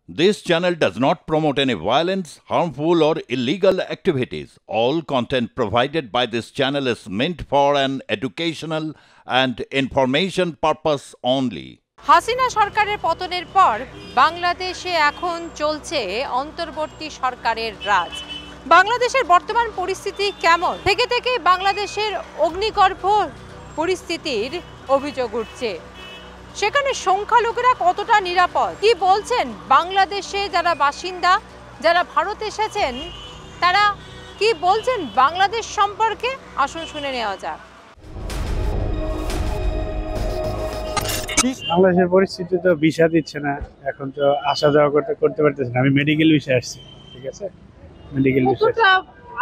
This channel does not promote any violence, harmful, or illegal activities. All content provided by this channel is meant for an educational and information purpose only. Hasina সরকারের পতনের পর বাংলাদেশে এখন চলছে অন্তর্বর্তী সরকারের রাজ। বাংলাদেশের বর্তমান পরিস্থিতি কেমন? থেকে থেকে বাংলাদেশের অগ্নিগর্ভ পরিস্থিতির অভিযোগ উঠছে। সেখানে সংখ্যালঘুরা কতটা নিরাপদ? কি বলছেন বাংলাদেশে যারা বাসিন্দা, যারা ভারত এসেছেন, তারা কি বলছেন বাংলাদেশ সম্পর্কে? আসুন শুনে নেওয়া যাক। বাংলাদেশের পরিস্থিতি তো ভিসা দিচ্ছে না, এখন তো আসা যাওয়া করতে পারতেছে না। আমি মেডিকেল ভিসা আসছি, ঠিক আছে, মেডিকেল ভিসা।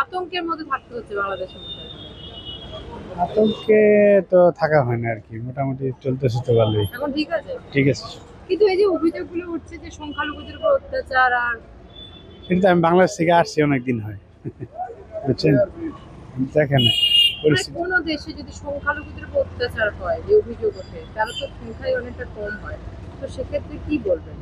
আতঙ্কের মধ্যে থাকতে হচ্ছে বাংলাদেশের মধ্যে। আতঙ্কে তো থাকা হয় না আর কি, মোটামুটি চলতেছে তো ভালোই। এখন ঠিক আছে, ঠিক আছে, কিন্তু এই যে অভিযোগগুলো উঠছে যে সংখ্যালঘুদের উপর অত্যাচার, আর কিন্তু আমি বাংলাদেশ থেকে আসছি অনেকদিন হয়, বুঝছেন। দেখেন কোন দেশে যদি সংখ্যালঘুদের উপর অত্যাচার হয়, যে অভিযোগ ওঠে, তারা তো সংখ্যায় অনেকটা কম হয়, তো সেক্ষেত্রে কি বলবেন?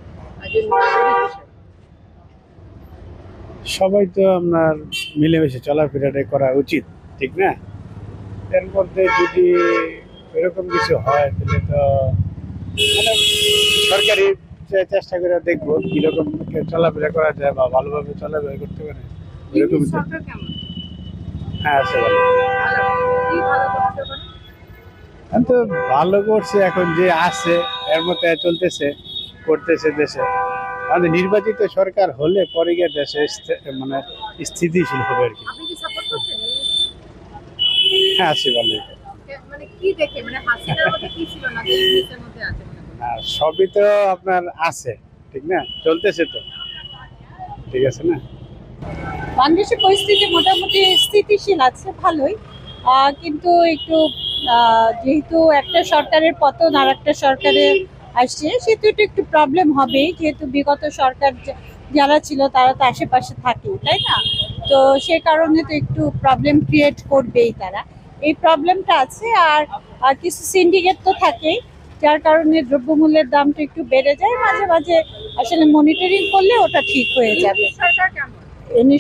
সবাই তো আপনার মিলেমিশে চলাফেরাটাই করা উচিত, ঠিক না? এর মধ্যে যদি এরকম কিছু হয় তাহলে তো মানে সরকারি চেষ্টা করে দেখবো কিরকম চলাফেরা করা যায় বা ভালোভাবে চলাফেরা করতে পারে এরকম। হ্যাঁ, আছে ভালো। এখন তো ভালো করছে, এখন যে আছে এর মধ্যে চলতেছে করতেছে দেশে। আমাদের নির্বাচিত সরকার হলে পরে গিয়ে দেশে মানে স্থিতিশীল হবে আর কি। হ্যাঁ, আছে ভালো। সবই তো আপনার আছে, ঠিক না, চলতেছে তো, ঠিক আছে না। বাংলাদেশের পরিস্থিতি মোটামুটি স্থিতিশীল আছে, ভালোই, কিন্তু একটু যেহেতু একটা সরকারের পতন আর একটা সরকারের আসছে, সেহেতু একটু প্রবলেম হবেই, যেহেতু বিগত সরকার যারা ছিল তারা তো আশেপাশে থাকে, তাই না? তো সে কারণে তো একটু প্রবলেম ক্রিয়েট করবেই তারা, এই প্রবলেমটা আছে। আর কিছু সিন্ডিকেট তো থাকেই, যার কারণে দ্রব্যমূল্যের দামটা একটু বেড়ে যায় মাঝে মাঝে। আসলে মনিটরিং করলে ওটা ঠিক হয়ে যাবে।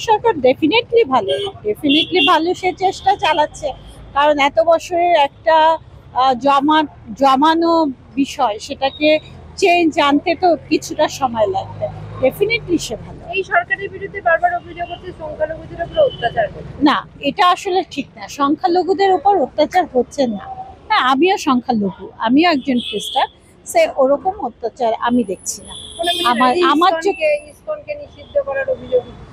সরকার ডেফিনেটলি ভালো, সে চেষ্টা চালাচ্ছে, কারণ এত বছরের একটা জমানো বিষয়, সেটাকে চেঞ্জ আনতে তো কিছুটা সময় লাগবে। ডেফিনেটলি সে ভালো। এই সরকারের বিরুদ্ধে বারবার অভিযোগ হচ্ছে সংখ্যালঘুদের উপর অত্যাচার হচ্ছে। না, এটা আসলে ঠিক না, সংখ্যালঘুদের উপর অত্যাচার হচ্ছে না। হ্যাঁ, আমিও সংখ্যালঘু, আমিও একজন খ্রিস্টান, সে ওরকম অত্যাচার আমি দেখছি না। আমার ইসকনকে নিষিদ্ধ করার অভিযোগ উঠছে,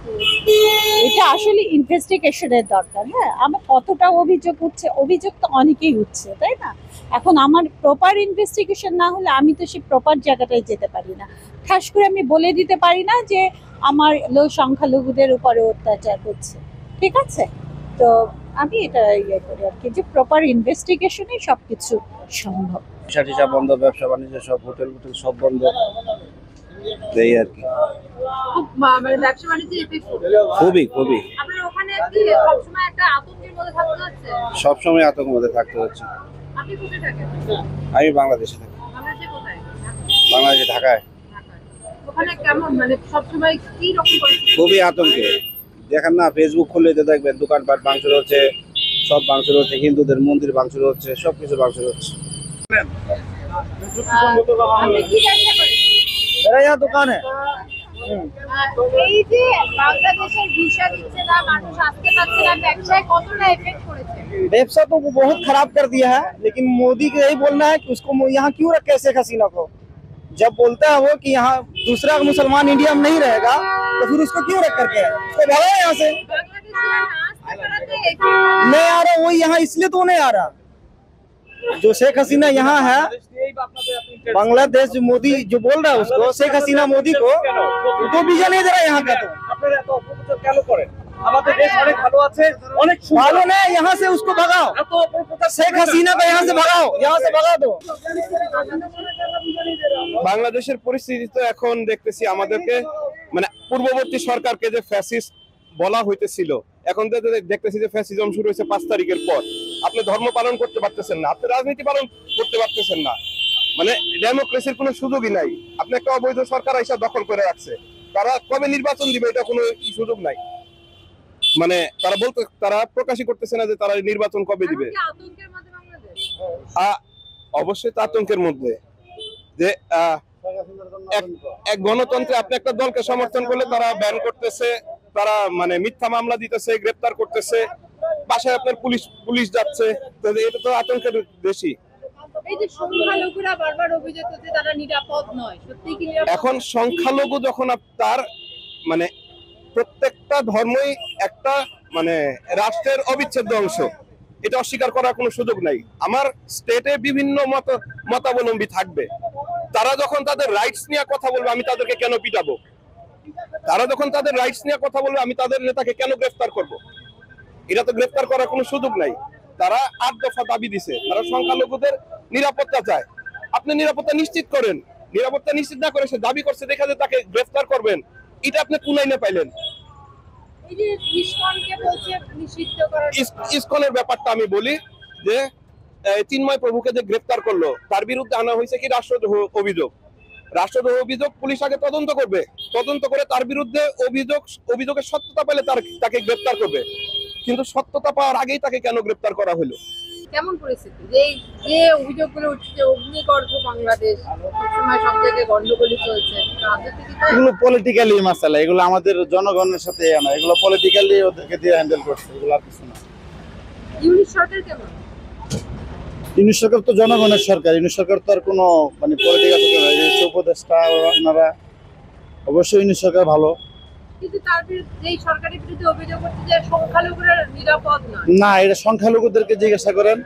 এটা আসলে ইনভেস্টিগেশনের দরকার। হ্যাঁ, আমার কতটা অভিযোগ উঠছে, অভিযোগ তো অনেকেই উঠছে, তাই না? এখন আমার প্রপার ইনভেস্টিগেশন না হলে আমি তো সেই প্রপার জায়গাটায় যেতে পারি না। খাস করে আমি বলে দিতে পারি না যে আমার সংখ্যালঘুদের উপরে অত্যাচার হচ্ছে, ঠিক আছে? তো আমি এটা ইয়ে করি আর কি, যে প্রপার ইনভেস্টিগেশনে সবকিছু সম্ভব। টিসা বন্ধ, ব্যবসা বাণিজ্য সব, হোটেল সব বন্ধ, এই আর কি। মানে ব্যবসা বাণিজ্য খুবই আপনার ওখানে কি সবসময় একটা আতঙ্কের মধ্যে থাকতে হচ্ছে? সবসময় আতঙ্কের মধ্যে থাকতে হচ্ছে। আপনি কোথায় থাকেন? আমি বাংলাদেশে থাকি। বাংলাদেশে কোথায়? বাংলাদেশে, ঢাকায়। ওখানে কেমন, মানে সবসময় কি রকম পরিস্থিতি? খুবই আতঙ্কে। দেখেন না, ফেসবুক খুললে তো দেখবেন দোকানপাট ভাঙচুর হচ্ছে, সব ভাঙচুর হচ্ছে, হিন্দুদের মন্দির ভাঙচুর হচ্ছে, সবকিছু ভাঙচুর হচ্ছে। আপনি কি ব্যবসা করেন? मेरा दुकान है। এই যে বাংলাদেশের ভিসা দিচ্ছে না, মানুষ আসতে পারছে না, ব্যবসায় কতটা এফেক্ট করেছে? व्यवसाय तो बहुत खराब कर दिया है, लेकिन मोदी को यही बोलना है कि उसको यहाँ क्यों रखे शेख हसीना को। जब बोलता है वो कि यहाँ दूसरा मुसलमान इंडिया में नहीं रहेगा, तो फिर उसको क्यों रख करके है? उसको भगाओ यहाँ से। नहीं आ रहा वो यहाँ, इसलिए तो नहीं आ रहा। जो शेख हसीना यहाँ है, बांग्लादेश जो मोदी जो बोल रहा है उसको, शेख हसीना मोदी को तो वीजा नहीं दे रहा यहाँ का। तो আমাদের দেশ অনেক ভালো আছে, অনেক भालो नहीं, यहाँ से उसको भगाओ। शेख हसीना को यहाँ से भगाओ, यहाँ से भगा दो। বাংলাদেশের পরিস্থিতি তো এখন দেখতেছি আমাদেরকে, মানে পূর্ববর্তী সরকারকে যে ফ্যাসিস্ট বলা হইতেছিল, এখন দেখতেছি যে ফ্যাসিজম শুরু হয়েছে 5 তারিখের পর। আপনি ধর্ম পালন করতে পারতেছেন না, আপনি রাজনীতি পালন করতে পারতেছেন না, মানে ডেমোক্রেসির কোনো সুযোগই নাই। আপনি একটা অবৈধ সরকার এসে দখল করে রাখছে, তারা কবে নির্বাচন দিবে এটা কোনো সুযোগ নাই। মানে তারা প্রকাশই করতেছে না যে তারা নির্বাচন কবে দিবে। অবশ্যই তা আতঙ্কের মধ্যে যে এক গণতন্ত্রে আপনি একটা দলকে সমর্থন করলে তারা ব্যান করতেছে, তারা মানে মিথ্যা মামলা দিতেছে, গ্রেপ্তার করতেছে, বাসায় আপনার পুলিশ যাচ্ছে, এটা তো আতঙ্কের বেশি। এই যে সংখ্যালঘুরা বারবার অভিযোগ করছে তারা নিরাপদ নয়, সত্যি কি নিরাপদ? এখন সংখ্যালঘু যখন তার মানে প্রত্যেকটা ধর্মই একটা মানে রাষ্ট্রের অবিচ্ছেদ্য অংশ, এটা অস্বীকার করার কোনো সুযোগ নাই। আমার স্টেটে বিভিন্ন মতাবলম্বী থাকবে, তারা যখন তাদের রাইটস নিয়ে কথা বলবে আমি তাদেরকে কেন পিটাবো? তারা যখন তাদের রাইটস নিয়ে কথা বলবে আমি তাদের নেতাকে কেন গ্রেফতার করব? এটা তো গ্রেফতার করার কোনো সুযোগ নাই। তারা 8 দফা দাবি দিছে, তারা সংখ্যালঘুদের নিরাপত্তা চায়। আপনি নিরাপত্তা নিশ্চিত করেন, নিরাপত্তা নিশ্চিত না করে সে দাবি করছে দেখা যায় তাকে গ্রেফতার করবেন, এটা আপনি কোন আইনে পাইলেন? এই যে ইসকনকে বলছে নিষিদ্ধ করার ইসকনের ব্যাপারটা আমি বলি যে চিন্ময় প্রভুকে যে গ্রেফতার করলো তার বিরুদ্ধে আনা হয়েছে কি রাষ্ট্রদ্রোহ অভিযোগ। রাষ্ট্রদ্রোহ অভিযোগ পুলিশ আগে তদন্ত করবে, তদন্ত করে তার বিরুদ্ধে অভিযোগের সত্যতা পেলে তাকে গ্রেফতার করবে। কিন্তু সত্যতা পাওয়ার আগেই তাকে কেন গ্রেফতার করা হলো? কেমন পরিস্থিতি যে অভিযোগগুলো উঠছে, অগ্নিগর্ভ বাংলাদেশ, সবসময় সব জায়গায় গন্ডগোল চলছে, এগুলো পলিটিক্যালি মাসালা, এগুলো আমাদের জনগণের সাথে না, এগুলো পলিটিক্যালি ওদেরকে দিয়ে হ্যান্ডেল করছে, এগুলো আর কিছু না। ইউনিট সরকার কেমন? ইউনিট সরকার তো জনগণের সরকার, ইউনিট সরকার তো আর কোনো মানে পলিটিক্যাল উপদেষ্টা ওনারা, অবশ্যই ইউনিট সরকার ভালো। কিন্তু তার বিরুদ্ধে এই সরকারের বিরুদ্ধে অভিযোগ করছে যে সংখ্যালঘুরা নিরাপদ নয়। না, এটা সংখ্যালঘুদেরকে জিজ্ঞাসা করেন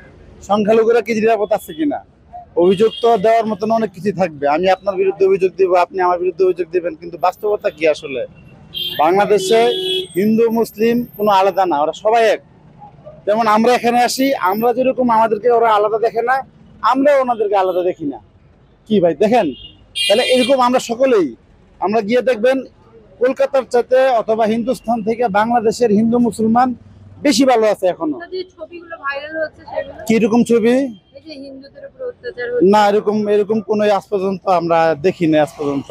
সংখ্যালঘুরা কি নিরাপদ আছে কিনা। অভিযোগ তো দেওয়ার মতন অনেক কিছু থাকবে, আমি আপনার বিরুদ্ধে অভিযোগ দিব, আপনি আমার বিরুদ্ধে অভিযোগ দিবেন, কিন্তু বাস্তবতা কি আসলে বাংলাদেশে হিন্দু মুসলিম কোনো আলাদা না, ওরা সবাই এক। যেমন আমরা এখানে আসি, আমরা যেরকম আমাদেরকে ওরা আলাদা দেখে না, আমরা ওনাদেরকে আলাদা দেখি না। কি ভাই দেখেন, তাহলে এরকম আমরা সকলেই, আমরা গিয়ে দেখবেন কলকাতার চাইতে অথবা হিন্দুস্তান থেকে বাংলাদেশের হিন্দু মুসলমান বেশি ভালো আছে এখনো। ছবিগুলো ভাইরাল হচ্ছে সেগুলো কিরকম ছবি? এই যে হিন্দুদের উপর অত্যাচার হচ্ছে না, এরকম কোন আজ পর্যন্ত আমরা দেখিনি, আজ পর্যন্ত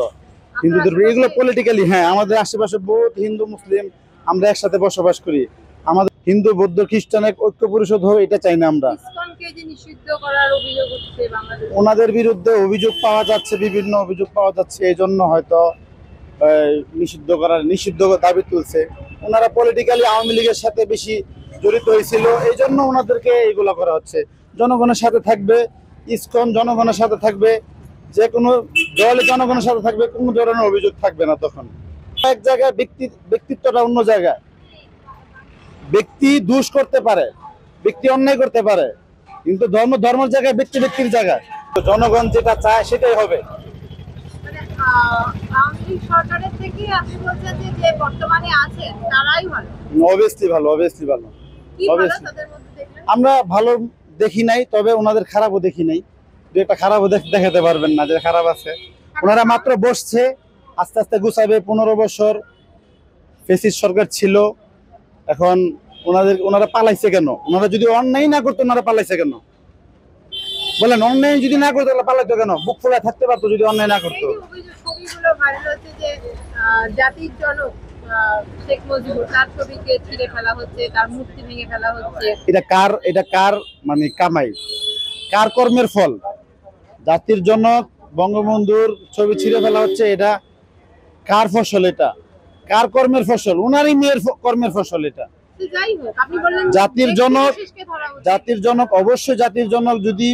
হিন্দুদের এগুলো পলিটিক্যালি। হ্যাঁ, আমাদের আশেপাশে বহুত হিন্দু মুসলিম আমরা একসাথে বসবাস করি, আমাদের হিন্দু বৌদ্ধ খ্রিস্টানের ঐক্য পরিষদ হোক এটা চাই না আমরা। ইসকনকে যে নিষিদ্ধ করার অভিযোগ উঠছে বাংলাদেশে, ওনাদের বিরুদ্ধে অভিযোগ পাওয়া যাচ্ছে, বিভিন্ন অভিযোগ পাওয়া যাচ্ছে, এই জন্য হয়তো নিষিদ্ধ দাবি তুলছে। ওনারা পলিটিক্যালি আওয়ামী লীগের সাথে বেশি জড়িত হয়েছিল, এই জন্য ওনাদেরকে এইগুলা করা হচ্ছে। জনগণের সাথে থাকবে, ইসকন জনগণের সাথে থাকবে, যে কোনো দল জনগণের সাথে থাকবে, কোনো ধরনের অভিযোগ থাকবে না। তখন এক জায়গায় ব্যক্তিত্বটা অন্য জায়গায়, ব্যক্তি দোষ করতে পারে, ব্যক্তি অন্যায় করতে পারে, কিন্তু ধর্মের জায়গায় ব্যক্তির জায়গায় জনগণ যেটা চায় সেটাই হবে। আওয়ামী লীগ সরকারের থেকে আপনি বলছেন যে বর্তমানে আছেন তারাই ভালো? অবভিয়াসলি ভালো। কি ভালো তাদের মধ্যে দেখলেন? আমরা ভালো দেখি নাই, তবে ওনাদের খারাপও দেখি নাই। একটা খারাপও দেখাতে পারবেন না যে খারাপ আছে। ওনারা মাত্র বসছে, আস্তে আস্তে গুছাবে। 15 বছর ফ্যাসিস্ট সরকার ছিল, এখন ওনারা পালাইছে কেন? ওনারা যদি অন্যায় না করতো ওনারা পালাইছে কেন বলেন? অন্যায় যদি না করতো তাহলে পালাইতো কেন? বুক ফুলে থাকতে পারতো যদি অন্যায় না করতো। ছবিগুলো ভাইরাল হচ্ছে যে জাতির জনক শেখ মুজিবুর, তার ছবিকে ছিঁড়ে ফেলা হচ্ছে, তার মূর্তি ভেঙে ফেলা হচ্ছে। এটা কার মানে কামাই, কার কর্মের ফল? জাতির জনক বঙ্গবন্ধুর ছবি ছিঁড়ে ফেলা হচ্ছে, এটা কার ফসল? এটা কার কর্মের ফসল? ওনারই মেয়ের কর্মের ফসল এটা। জাতির জনক অবশ্যই, জাতির জনক যদি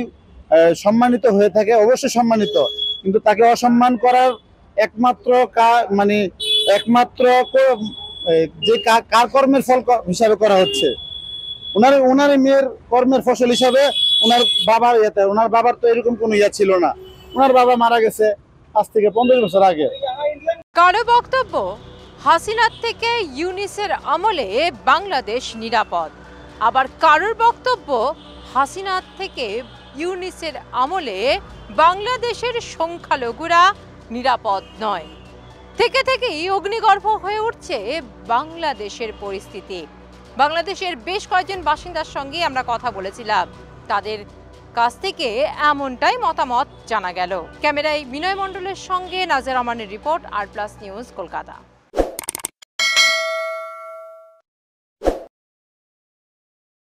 সম্মানিত হয়ে থাকে অবশ্যই সম্মানিত, কিন্তু তাকে অসম্মান করার একমাত্র যে কার কর্মের ফল হিসাবে করা হচ্ছে, ওনার মেয়ের কর্মের ফসল হিসাবে। ওনার বাবার তো এরকম কোনো ছিল না, ওনার বাবা মারা গেছে আজ থেকে 15 বছর আগে। কারো বক্তব্য হাসিনার থেকে ইউনিসের আমলে বাংলাদেশ নিরাপদ, আবার কারোর বক্তব্য হাসিনার থেকে ইউনিসের আমলে বাংলাদেশের সংখ্যালঘুরা নিরাপদ নয়। থেকেই অগ্নিগর্ভ হয়ে উঠছে বাংলাদেশের পরিস্থিতি। বাংলাদেশের বেশ কয়েকজন বাসিন্দার সঙ্গে আমরা কথা বলেছিলাম, তাদের কাছ থেকে এমনটাই মতামত জানা গেল। ক্যামেরায় বিনয় মণ্ডলের সঙ্গে নাজের রহমানের রিপোর্ট, আর প্লাস নিউজ, কলকাতা।